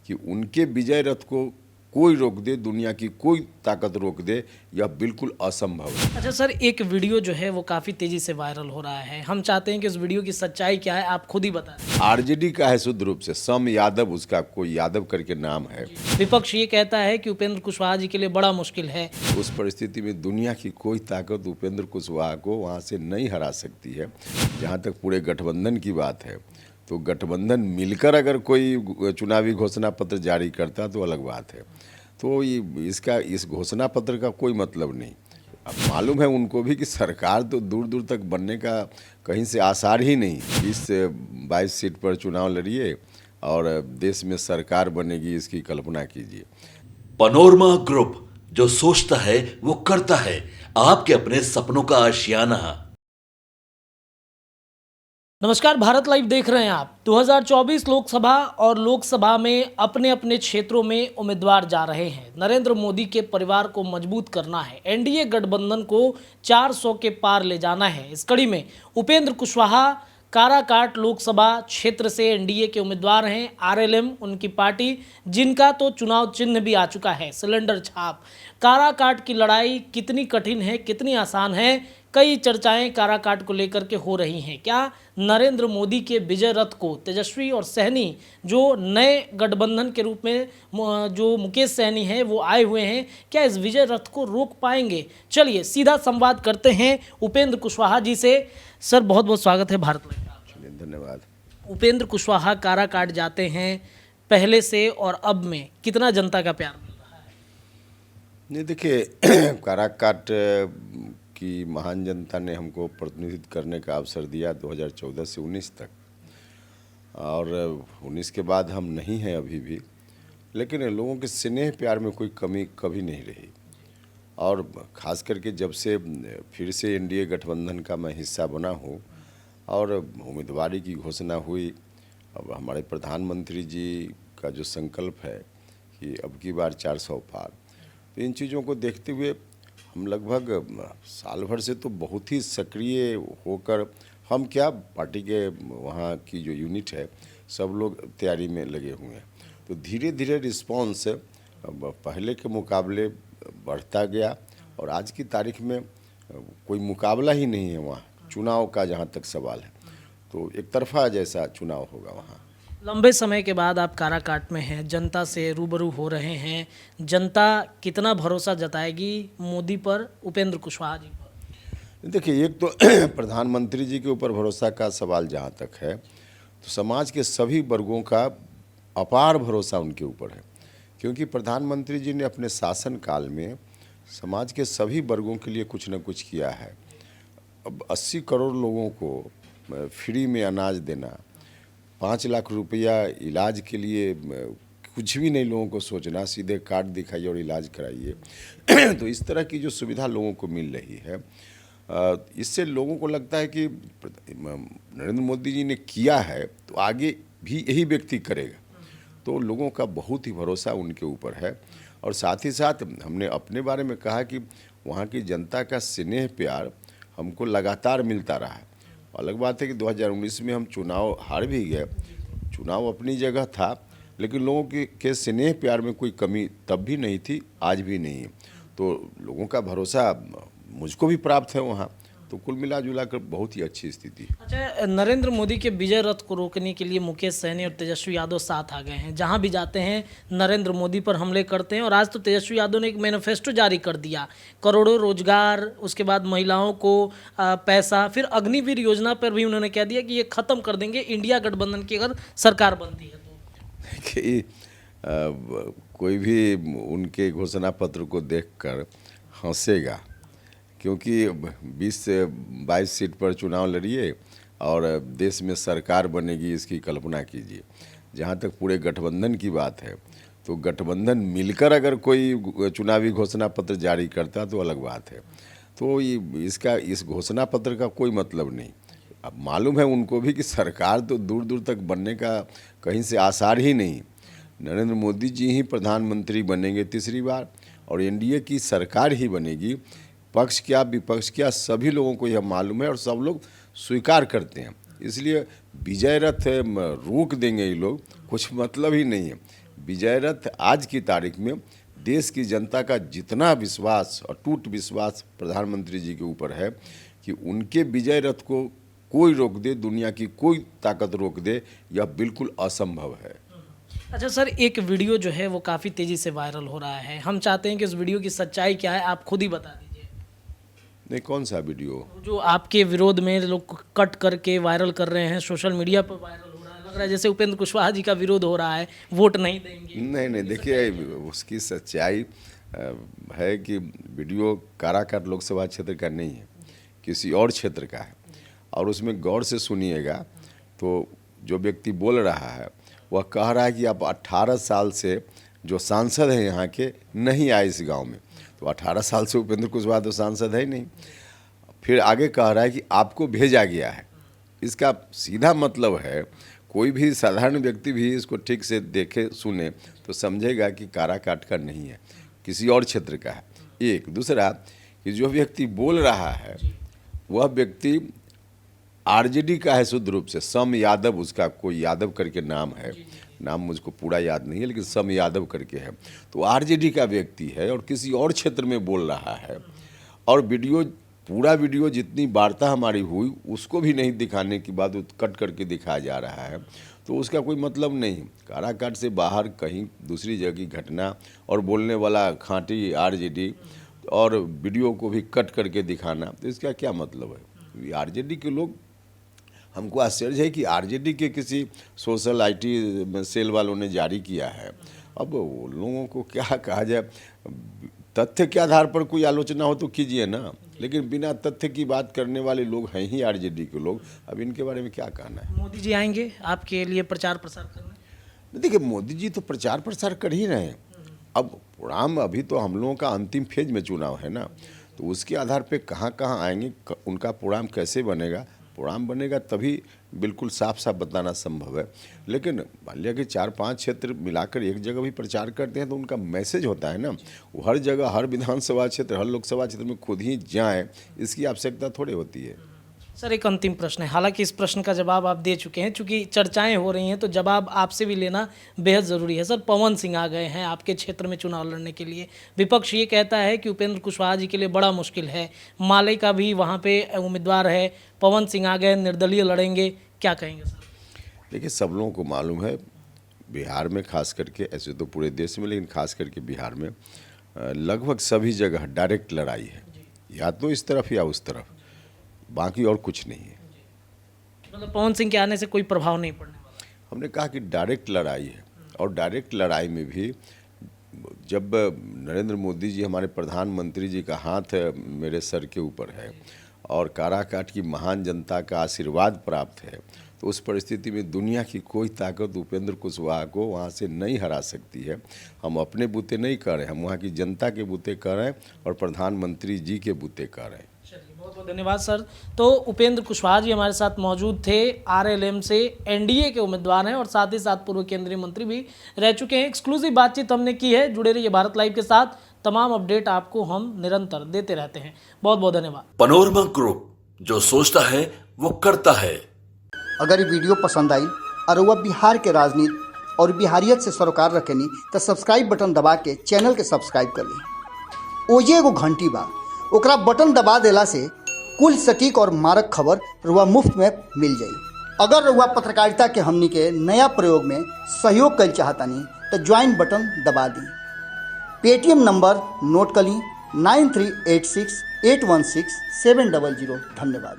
कि उनके विजय रथ को कोई रोक दे, दुनिया की कोई ताकत रोक दे, यह बिल्कुल असंभव है। अच्छा सर, एक वीडियो जो है वो काफ़ी तेज़ी से वायरल हो रहा है। हम चाहते हैं कि उस वीडियो की सच्चाई क्या है, आप खुद ही बता दें। आरजेडी का है शुद्ध रूप से, सम यादव उसका कोई यादव करके नाम है। विपक्ष ये कहता है कि उपेंद्र कुशवाहा जी के लिए बड़ा मुश्किल है। उस परिस्थिति में दुनिया की कोई ताकत उपेंद्र कुशवाहा को वहाँ से नहीं हरा सकती है। जहाँ तक पूरे गठबंधन की बात है, तो गठबंधन मिलकर अगर कोई चुनावी घोषणा पत्र जारी करता तो अलग बात है। तो इस घोषणा पत्र का कोई मतलब नहीं। अब मालूम है उनको भी कि सरकार तो दूर दूर तक बनने का कहीं से आसार ही नहीं। 20 से 22 सीट पर चुनाव लड़िए और देश में सरकार बनेगी, इसकी कल्पना कीजिए। पनोरमा ग्रुप, जो सोचता है वो करता है। आपके अपने सपनों का आशियाना। नमस्कार, भारत लाइव देख रहे हैं आप। 2024 लोकसभा और लोकसभा में अपने अपने क्षेत्रों में उम्मीदवार जा रहे हैं। नरेंद्र मोदी के परिवार को मजबूत करना है, एनडीए गठबंधन को 400 के पार ले जाना है। इस कड़ी में उपेंद्र कुशवाहा काराकाट लोकसभा क्षेत्र से एनडीए के उम्मीदवार हैं। आरएलएम उनकी पार्टी, जिनका तो चुनाव चिन्ह भी आ चुका है, सिलेंडर छाप। काराकाट की लड़ाई कितनी कठिन है, कितनी आसान है, कई चर्चाएं काराकाट को लेकर के हो रही हैं। क्या नरेंद्र मोदी के विजय रथ को तेजस्वी और सहनी, जो नए गठबंधन के रूप में जो मुकेश सहनी है वो आए हुए हैं, क्या इस विजय रथ को रोक पाएंगे? चलिए सीधा संवाद करते हैं उपेंद्र कुशवाहा जी से। सर, बहुत बहुत स्वागत है भारत लाइव में। चलिए, धन्यवाद। उपेंद्र कुशवाहा काराकाट जाते हैं, पहले से और अब में कितना जनता का प्यार मिल रहा है? नहीं, देखिए काराकाट की महान जनता ने हमको प्रतिनिधित्व करने का अवसर दिया 2014 से 19 तक, और 19 के बाद हम नहीं हैं अभी भी। लेकिन लोगों के स्नेह प्यार में कोई कमी कभी नहीं रही, और ख़ास करके जब से फिर से एनडीए गठबंधन का मैं हिस्सा बना हूँ और उम्मीदवारी की घोषणा हुई, अब हमारे प्रधानमंत्री जी का जो संकल्प है कि अब की बार 400 पार, तो इन चीज़ों को देखते हुए हम लगभग साल भर से तो बहुत ही सक्रिय होकर, हम क्या, पार्टी के वहाँ की जो यूनिट है सब लोग तैयारी में लगे हुए हैं। तो धीरे धीरे रिस्पांस पहले के मुकाबले बढ़ता गया, और आज की तारीख में कोई मुकाबला ही नहीं है वहाँ चुनाव का, जहाँ तक सवाल है तो एक तरफा जैसा चुनाव होगा वहाँ। लंबे समय के बाद आप काराकाट में हैं, जनता से रूबरू हो रहे हैं। जनता कितना भरोसा जताएगी मोदी पर, उपेंद्र कुशवाहा जी पर? देखिए, एक तो प्रधानमंत्री जी के ऊपर भरोसा का सवाल जहाँ तक है, तो समाज के सभी वर्गों का अपार भरोसा उनके ऊपर है, क्योंकि प्रधानमंत्री जी ने अपने शासनकाल में समाज के सभी वर्गों के लिए कुछ न कुछ किया है। अब 80 करोड़ लोगों को फ्री में अनाज देना, 5 लाख रुपया इलाज के लिए, कुछ भी नहीं लोगों को सोचना, सीधे कार्ड दिखाइए और इलाज कराइए। तो इस तरह की जो सुविधा लोगों को मिल रही है, इससे लोगों को लगता है कि नरेंद्र मोदी जी ने किया है तो आगे भी यही व्यक्ति करेगा। तो लोगों का बहुत ही भरोसा उनके ऊपर है, और साथ ही साथ हमने अपने बारे में कहा कि वहाँ की जनता का स्नेह प्यार हमको लगातार मिलता रहा है। अलग बात है कि 2019 में हम चुनाव हार भी गए, चुनाव अपनी जगह था, लेकिन लोगों के स्नेह प्यार में कोई कमी तब भी नहीं थी, आज भी नहीं है। तो लोगों का भरोसा मुझको भी प्राप्त है वहाँ, तो कुल मिला जुला कर बहुत ही अच्छी स्थिति है। अच्छा, नरेंद्र मोदी के विजय रथ को रोकने के लिए मुकेश सहनी और तेजस्वी यादव साथ आ गए हैं। जहां भी जाते हैं नरेंद्र मोदी पर हमले करते हैं, और आज तो तेजस्वी यादव ने एक मैनिफेस्टो जारी कर दिया, करोड़ों रोजगार, उसके बाद महिलाओं को पैसा, फिर अग्निवीर योजना पर भी उन्होंने कह दिया कि ये ख़त्म कर देंगे इंडिया गठबंधन की अगर सरकार बनती है तो। कि कोई भी उनके घोषणा पत्र को देखकर हंसेगा, क्योंकि 20 से 22 सीट पर चुनाव लड़िए और देश में सरकार बनेगी, इसकी कल्पना कीजिए। जहाँ तक पूरे गठबंधन की बात है, तो गठबंधन मिलकर अगर कोई चुनावी घोषणा पत्र जारी करता तो अलग बात है। तो इस घोषणा पत्र का कोई मतलब नहीं। अब मालूम है उनको भी कि सरकार तो दूर दूर तक बनने का कहीं से आसार ही नहीं। नरेंद्र मोदी जी ही प्रधानमंत्री बनेंगे तीसरी बार, और एनडीए की सरकार ही बनेगी। पक्ष क्या विपक्ष क्या, सभी लोगों को यह मालूम है और सब लोग स्वीकार करते हैं। इसलिए विजय रथ रोक देंगे ये लोग, कुछ मतलब ही नहीं है। विजय रथ आज की तारीख में देश की जनता का जितना विश्वास, अटूट विश्वास प्रधानमंत्री जी के ऊपर है कि उनके विजय रथ को कोई रोक दे, दुनिया की कोई ताकत रोक दे, यह बिल्कुल असंभव है। अच्छा सर, एक वीडियो जो है वो काफ़ी तेज़ी से वायरल हो रहा है, हम चाहते हैं कि उस वीडियो की सच्चाई क्या है आप खुद ही बता दीजिए। नहीं, कौन सा वीडियो? जो आपके विरोध में लोग कट करके वायरल कर रहे हैं, सोशल मीडिया पर वायरल हो रहा है, लग रहा है जैसे उपेंद्र कुशवाहा जी का विरोध हो रहा है, वोट नहीं देंगे। नहीं, देखिए उसकी सच्चाई है कि वीडियो काराकाट लोकसभा क्षेत्र का नहीं है, किसी और क्षेत्र का है। और उसमें गौर से सुनिएगा तो जो व्यक्ति बोल रहा है वह कह रहा है कि आप 18 साल से जो सांसद हैं यहाँ के नहीं आए इस गांव में। तो 18 साल से उपेंद्र कुशवाहा तो सांसद है ही नहीं। फिर आगे कह रहा है कि आपको भेजा गया है। इसका सीधा मतलब है, कोई भी साधारण व्यक्ति भी इसको ठीक से देखे सुने तो समझेगा कि काराकाट का नहीं है, किसी और क्षेत्र का है। एक दूसरा कि जो व्यक्ति बोल रहा है वह व्यक्ति आरजेडी का है शुद्ध रूप से। सम यादव, उसका कोई यादव करके नाम है, नाम मुझको पूरा याद नहीं है, लेकिन सम यादव करके है। तो आरजेडी का व्यक्ति है और किसी और क्षेत्र में बोल रहा है। और वीडियो, पूरा वीडियो जितनी वार्ता हमारी हुई उसको भी नहीं दिखाने की बात कट करके दिखाया जा रहा है। तो उसका कोई मतलब नहीं। काराकाट से बाहर कहीं दूसरी जगह की घटना और बोलने वाला खांटी आरजेडी और वीडियो को भी कट करके दिखाना, तो इसका क्या मतलब है? आरजेडी के लोग, हमको आश्चर्य है कि आरजेडी के किसी सोशल आईटी सेल वालों ने जारी किया है। अब वो लोगों को क्या कहा जाए, तथ्य के आधार पर कोई आलोचना हो तो कीजिए ना, लेकिन बिना तथ्य की बात करने वाले लोग हैं ही आरजेडी के लोग। अब इनके बारे में क्या कहना है? मोदी जी आएंगे आपके लिए प्रचार प्रसार करने? देखिए, मोदी जी तो प्रचार प्रसार कर ही रहे हैं। अब प्रोग्राम, अभी तो हम लोगों का अंतिम फेज में चुनाव है ना, तो उसके आधार पे कहाँ कहाँ आएंगे, उनका प्रोग्राम कैसे बनेगा, प्रोग्राम बनेगा तभी बिल्कुल साफ साफ बताना संभव है। लेकिन मान लिया कि 4-5 क्षेत्र मिलाकर एक जगह भी प्रचार करते हैं तो उनका मैसेज होता है ना, वो हर जगह, हर विधानसभा क्षेत्र, हर लोकसभा क्षेत्र में खुद ही जाएं, इसकी आवश्यकता थोड़ी होती है। सर, एक अंतिम प्रश्न है, हालांकि इस प्रश्न का जवाब आप दे चुके हैं, चूंकि चर्चाएं हो रही हैं तो जवाब आपसे भी लेना बेहद ज़रूरी है। सर, पवन सिंह आ गए हैं आपके क्षेत्र में चुनाव लड़ने के लिए। विपक्ष ये कहता है कि उपेंद्र कुशवाहा जी के लिए बड़ा मुश्किल है, माले का भी वहाँ पे उम्मीदवार है, पवन सिंह आ गए, निर्दलीय लड़ेंगे, क्या कहेंगे सर? देखिए, सब लोगों को मालूम है, बिहार में खास करके, ऐसे तो पूरे देश में, लेकिन खास करके बिहार में लगभग सभी जगह डायरेक्ट लड़ाई है, या तो इस तरफ या उस तरफ, बाकी और कुछ नहीं है। मतलब पवन सिंह के आने से कोई प्रभाव नहीं पड़ने वाला? हमने कहा कि डायरेक्ट लड़ाई है, और डायरेक्ट लड़ाई में भी जब नरेंद्र मोदी जी, हमारे प्रधानमंत्री जी का हाथ मेरे सर के ऊपर है और काराकाट की महान जनता का आशीर्वाद प्राप्त है, तो उस परिस्थिति में दुनिया की कोई ताकत उपेंद्र कुशवाहा को वहाँ से नहीं हरा सकती है। हम अपने बूते नहीं कर रहे हैं, हम वहाँ की जनता के बूते कर रहे हैं और प्रधानमंत्री जी के बूते कर रहे हैं। चलिए, बहुत बहुत धन्यवाद सर। तो उपेंद्र कुशवाहा जी हमारे साथ मौजूद थे, आरएलएम से एनडीए के उम्मीदवार हैं और साथ ही साथ पूर्व केंद्रीय मंत्री भी रह चुके हैं। एक्सक्लूसिव बातचीत हमने की है। जुड़े रहिए भारत लाइव के साथ, तमाम अपडेट आपको हम निरंतर देते रहते हैं। बहुत बहुत धन्यवाद। पनोरमा ग्रुप, जो सोचता है वो करता है। अगर ये वीडियो पसंद आई और वह बिहार के राजनीति और बिहारियत से सरोकार रखेनी तो सब्सक्राइब बटन दबा के चैनल के सब्सक्राइब कर ली। ओजे एगो घंटी बा, ओकरा बटन दबा देला से कुल सटीक और मारक खबर रुआ मुफ्त में मिल जाई। अगर रुआ पत्रकारिता के हमनी के नया प्रयोग में सहयोग कर चाहतानी तो ज्वाइन बटन दबा दी। पेटीएम नंबर नोट कर ली 9386816700। धन्यवाद।